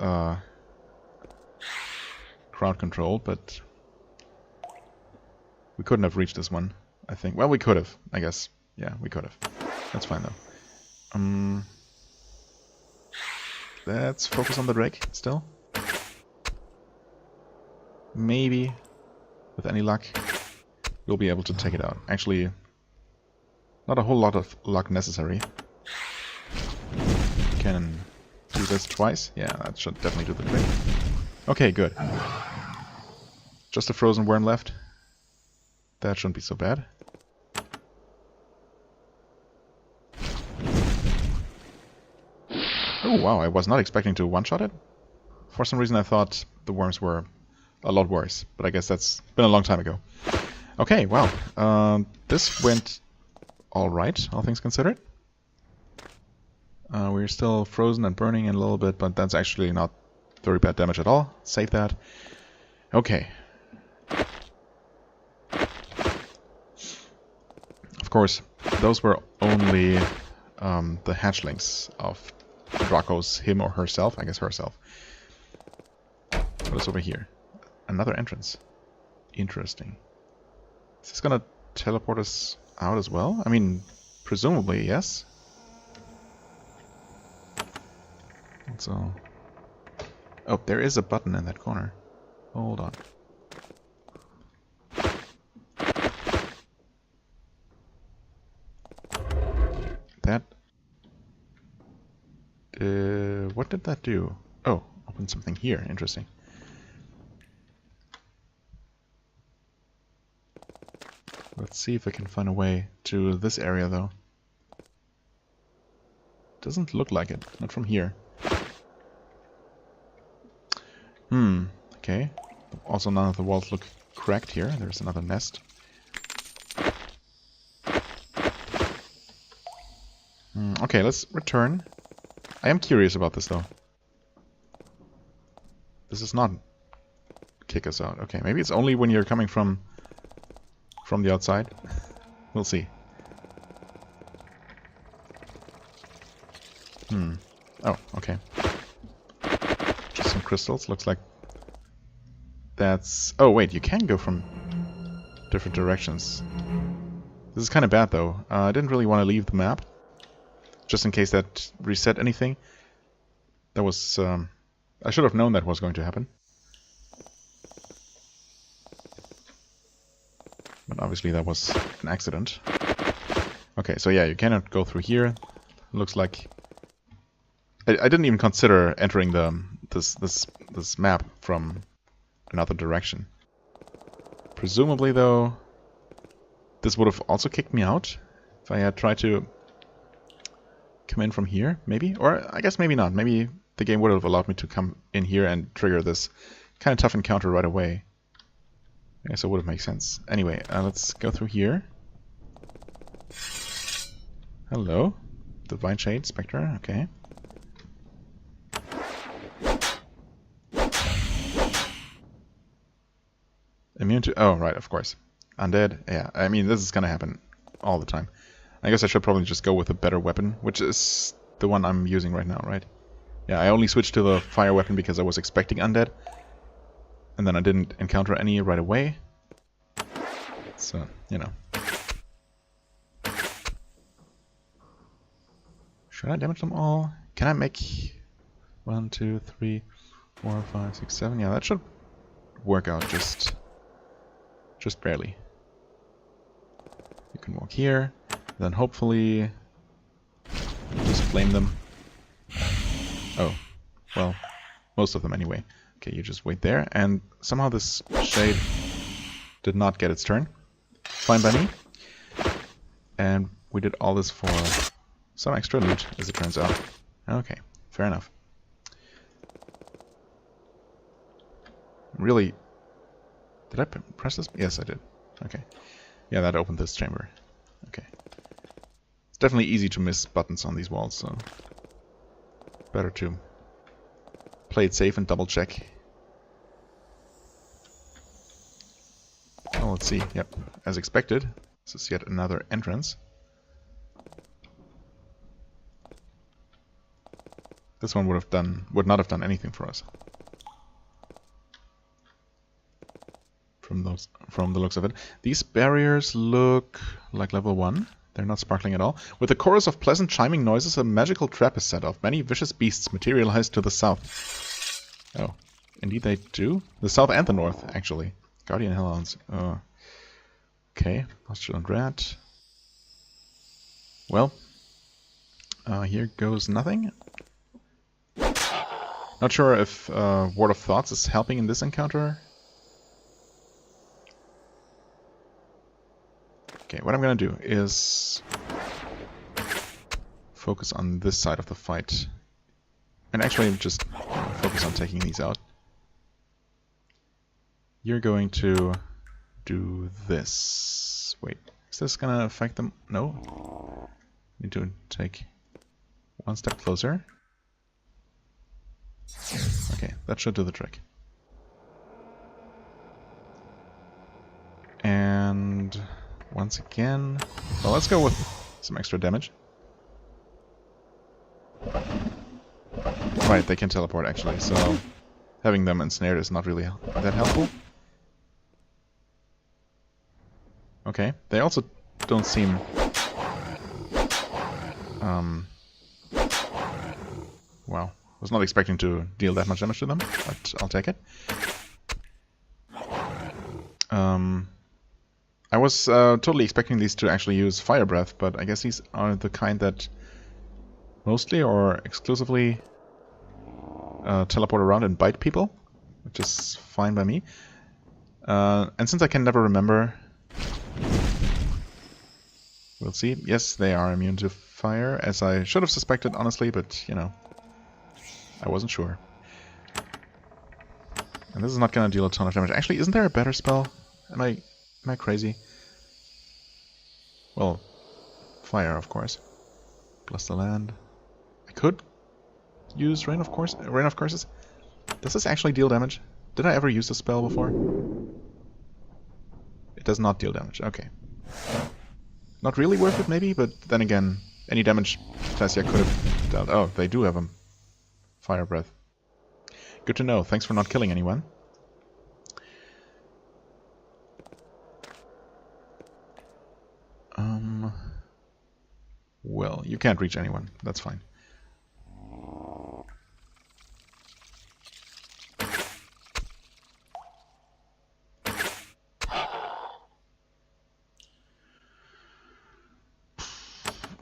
crowd controlled, but we couldn't have reached this one, I think. Well, we could have, I guess. Yeah, we could have. That's fine, though. Let's focus on the Drake, still. Maybe, with any luck, we'll be able to take it out. Actually, not a whole lot of luck necessary. We can Do this twice. Yeah, that should definitely do the trick. Okay, good. Just a frozen worm left. That shouldn't be so bad. Oh wow, I was not expecting to one-shot it. For some reason I thought the worms were a lot worse, but I guess that's been a long time ago. Okay, wow. This went alright, all things considered. We're still frozen and burning in a little bit, but that's actually not very bad damage at all. Save that. Okay. Of course, those were only the hatchlings of Draco's, him or herself. I guess herself. What is over here? Another entrance. Interesting. Is this gonna teleport us out as well? I mean, presumably, yes. So, oh, there is a button in that corner. Hold on. That... what did that do? Oh, open something here. Interesting. Let's see if I can find a way to this area, though. Doesn't look like it. Not from here. Okay. Also, none of the walls look cracked here. There's another nest. Okay, let's return. I am curious about this, though. This does not kick us out. Okay, maybe it's only when you're coming from the outside. We'll see. Oh, okay. Just some crystals. Looks like that's... Oh, wait, you can go from different directions. This is kind of bad, though. I didn't really want to leave the map. Just in case that reset anything. That was... I should have known that was going to happen. But obviously that was an accident. Okay, so yeah, you cannot go through here. Looks like... I didn't even consider entering this map from another direction. Presumably, though, this would have also kicked me out if I had tried to come in from here, maybe? Or I guess maybe not. Maybe the game would have allowed me to come in here and trigger this kind of tough encounter right away. I guess it would have made sense. Anyway, let's go through here. Hello. Divine Shade, Spectre, okay. Immune to... Oh, right, of course. Undead, yeah. I mean, this is gonna happen all the time. I guess I should probably just go with a better weapon, which is the one I'm using right now, right? Yeah, I only switched to the fire weapon because I was expecting undead. And then I didn't encounter any right away. So, you know. Should I damage them all? Can I make 1, 2, 3, 4, 5, 6, 7? Yeah, that should work out just barely. You can walk here, then hopefully just flame them. Oh, well, most of them anyway. Okay, you just wait there, and somehow this shade did not get its turn. Fine by me. And we did all this for some extra loot, as it turns out. Okay, fair enough. Really... Did I press this? Yes, I did. Okay. Yeah, that opened this chamber. Okay. It's definitely easy to miss buttons on these walls, so... Better to play it safe and double check. Oh, let's see. Yep, as expected. This is yet another entrance. This one would not have done anything for us. From the looks of it. These barriers look like level 1. They're not sparkling at all. With a chorus of pleasant chiming noises, a magical trap is set off. Many vicious beasts materialize to the south. Oh, indeed they do? The south and the north, actually. Guardian Hellhounds. Okay, Postulant Rat. Well, here goes nothing. Not sure if Word of Thoughts is helping in this encounter. Okay, what I'm gonna do is focus on this side of the fight. And actually just focus on taking these out. You're going to do this. Wait, is this gonna affect them? No. Need to take one step closer. Okay, that should do the trick. And once again, well, let's go with some extra damage. Right, they can teleport actually, so having them ensnared is not really that helpful. Okay, they also don't seem... wow, was not expecting to deal that much damage to them, but I'll take it. I was totally expecting these to actually use Fire Breath, but I guess these are the kind that mostly or exclusively teleport around and bite people, which is fine by me. And since I can never remember... We'll see. Yes, they are immune to fire, as I should have suspected, honestly, but, you know, I wasn't sure. And this is not going to deal a ton of damage. Actually, isn't there a better spell? Am I crazy? Well, fire, of course. Bless the land. I could use Rain of Curses. Does this actually deal damage? Did I ever use this spell before? It does not deal damage. Okay. Not really worth it, maybe, but then again, any damage Tassia could have dealt. Oh, they do have a Fire Breath. Good to know. Thanks for not killing anyone. Well, you can't reach anyone. That's fine.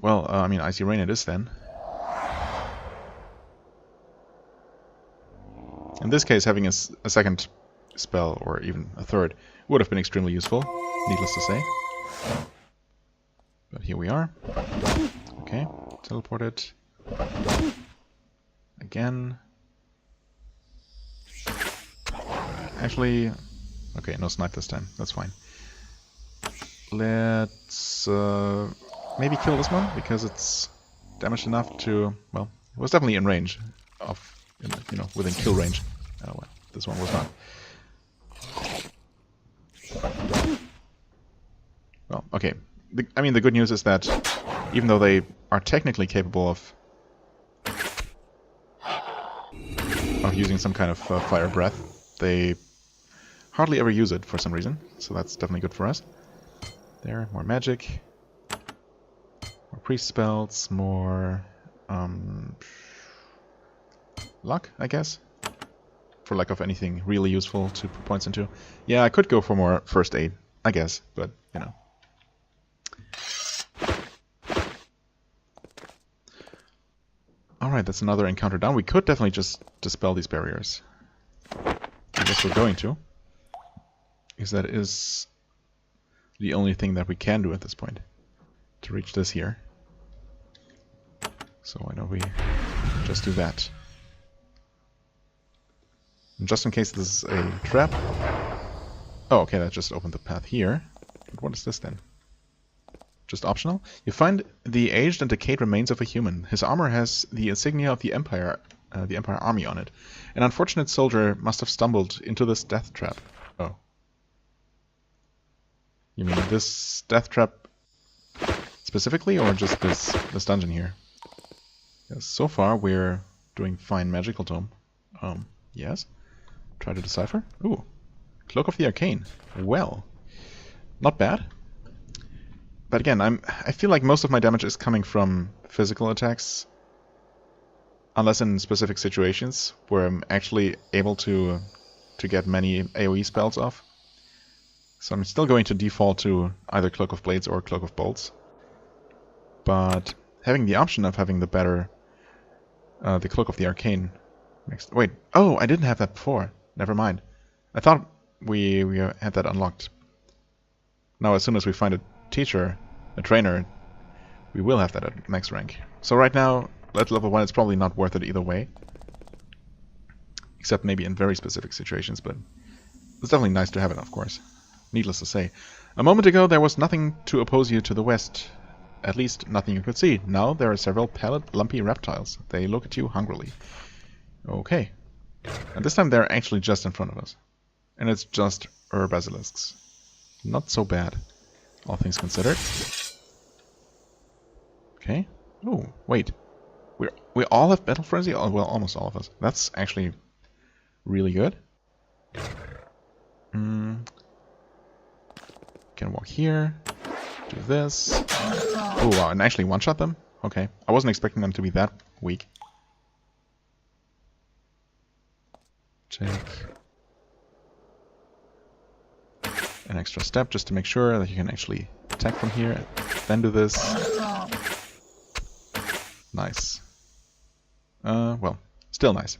Well, I mean, Icy Rain it is then. In this case, having a second spell, or even a third, would have been extremely useful, needless to say. But here we are. Okay, teleported. Again. Actually, okay, no snipe this time, that's fine. Let's maybe kill this one, because it's damaged enough to, well, it was definitely in range of, you know, within kill range. Oh well, this one was not. Well, okay. I mean, the good news is that even though they are technically capable of using some kind of fire breath, they hardly ever use it for some reason. So that's definitely good for us. There, more magic, more priest spells, more luck, I guess, for lack of anything really useful to put points into. Yeah, I could go for more first aid, I guess, but you know. Alright, that's another encounter down. We could definitely just dispel these barriers. I guess we're going to. Because that is the only thing that we can do at this point. To reach this here. So why don't we just do that. And just in case this is a trap. Oh, okay, that just opened the path here. But what is this then? Just optional. You find the aged and decayed remains of a human. His armor has the insignia of the Empire army on it. An unfortunate soldier must have stumbled into this death trap. Oh. You mean this death trap specifically, or just this dungeon here? Yes, so far we're doing fine. Magical tome. Yes. Try to decipher. Ooh. Cloak of the Arcane. Well. Not bad. But again, I feel like most of my damage is coming from physical attacks. Unless in specific situations where I'm actually able to get many AoE spells off. So I'm still going to default to either Cloak of Blades or Cloak of Bolts. But having the option of having the better, the Cloak of the Arcane Next. Wait. Oh, I didn't have that before. Never mind. I thought we had that unlocked. Now, as soon as we find a teacher, a trainer, we will have that at max rank. So right now, at level 1, it's probably not worth it either way. Except maybe in very specific situations, but it's definitely nice to have it, of course. Needless to say. A moment ago, there was nothing to oppose you to the west. At least, nothing you could see. Now, there are several pallid, lumpy reptiles. They look at you hungrily. Okay. And this time, they're actually just in front of us. And it's just basilisks. Not so bad, all things considered. Okay. Oh, wait. We all have Battle Frenzy? Oh, well, almost all of us. That's actually really good. Can walk here. Do this. Oh, wow, and actually one-shot them? Okay. I wasn't expecting them to be that weak. Take an extra step just to make sure that you can actually attack from here. Then do this. Nice. Well, still nice.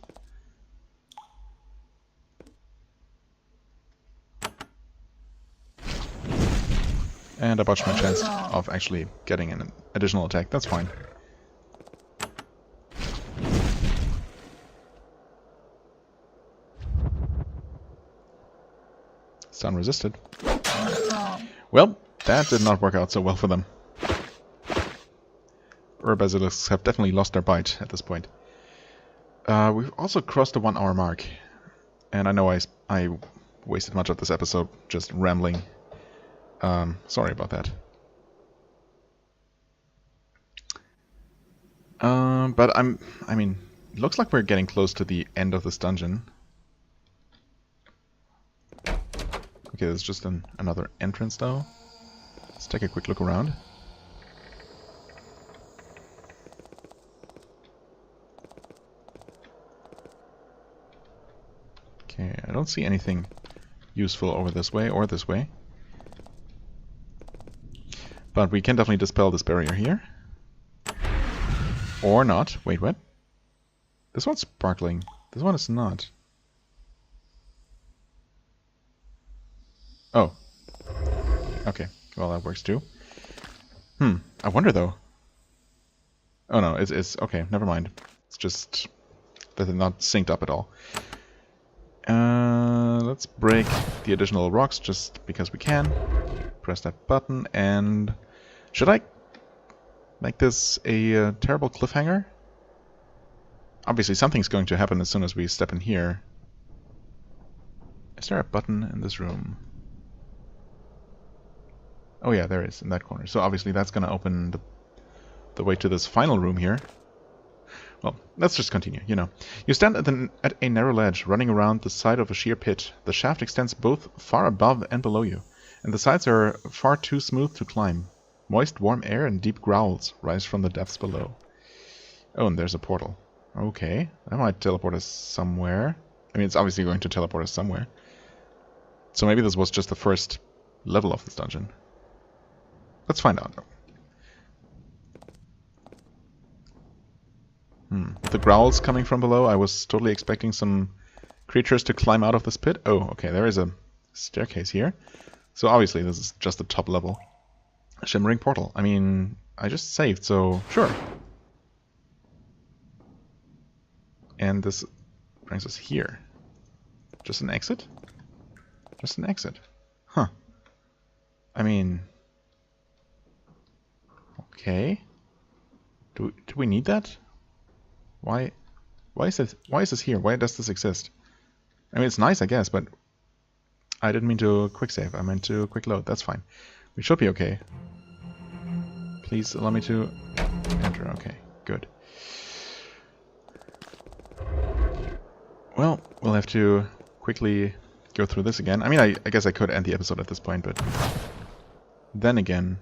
And I botched my chance of actually getting an additional attack. That's fine. It's unresisted. Well, that did not work out so well for them. Basilisks have definitely lost their bite at this point. We've also crossed the 1 hour mark. And I know I wasted much of this episode just rambling. Sorry about that. But I mean, it looks like we're getting close to the end of this dungeon. Okay, there's just another entrance though. Let's take a quick look around. Okay, I don't see anything useful over this way or this way. But we can definitely dispel this barrier here. Or not. Wait, what? This one's sparkling. This one is not. Oh. Okay. Well, that works too. I wonder though. Oh no, it's okay, never mind. It's just that they're not synced up at all. Let's break the additional rocks just because we can. Press that button and... Should I make this a terrible cliffhanger? Obviously something's going to happen as soon as we step in here. Is there a button in this room? Oh yeah, there is, in that corner. So obviously that's going to open the way to this final room here. Well, let's just continue, you know. You stand at a narrow ledge running around the side of a sheer pit. The shaft extends both far above and below you, and the sides are far too smooth to climb. Moist, warm air and deep growls rise from the depths below. Oh, and there's a portal. Okay, that might teleport us somewhere. I mean, it's obviously going to teleport us somewhere. So maybe this was just the first level of this dungeon. Let's find out. The growls coming from below, I was totally expecting some creatures to climb out of this pit. Oh, okay, there is a staircase here. So obviously this is just the top level. A shimmering portal. I mean, I just saved, so sure. And this brings us here. Just an exit? Just an exit. Huh. I mean... Okay. Do we need that? Why is this here? Why does this exist? I mean, it's nice, I guess, but I didn't mean to quick save. I meant to quick load. That's fine. We should be okay. Please allow me to enter. Okay, good. Well, we'll have to quickly go through this again. I mean, I guess I could end the episode at this point, but then again...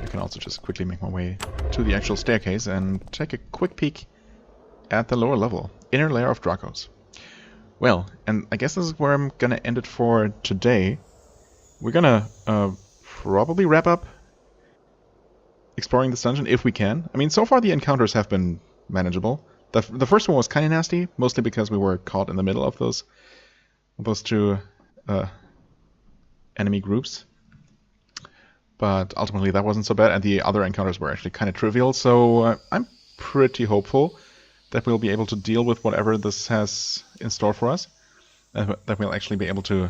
I can also just quickly make my way to the actual staircase and take a quick peek at the lower level. Inner layer of Dracos. Well, and I guess this is where I'm gonna end it for today. We're gonna probably wrap up exploring this dungeon if we can. I mean, so far the encounters have been manageable. The first one was kind of nasty, mostly because we were caught in the middle of those two enemy groups. But ultimately that wasn't so bad, and the other encounters were actually kind of trivial, so I'm pretty hopeful that we'll be able to deal with whatever this has in store for us, and that we'll actually be able to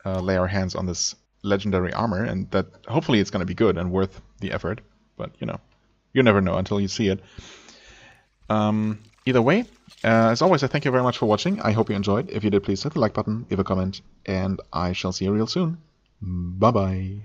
lay our hands on this legendary armor, and that hopefully it's going to be good and worth the effort. But, you know, you never know until you see it. Either way, as always, I thank you very much for watching. I hope you enjoyed. If you did, please hit the like button, leave a comment, and I shall see you real soon. Bye-bye.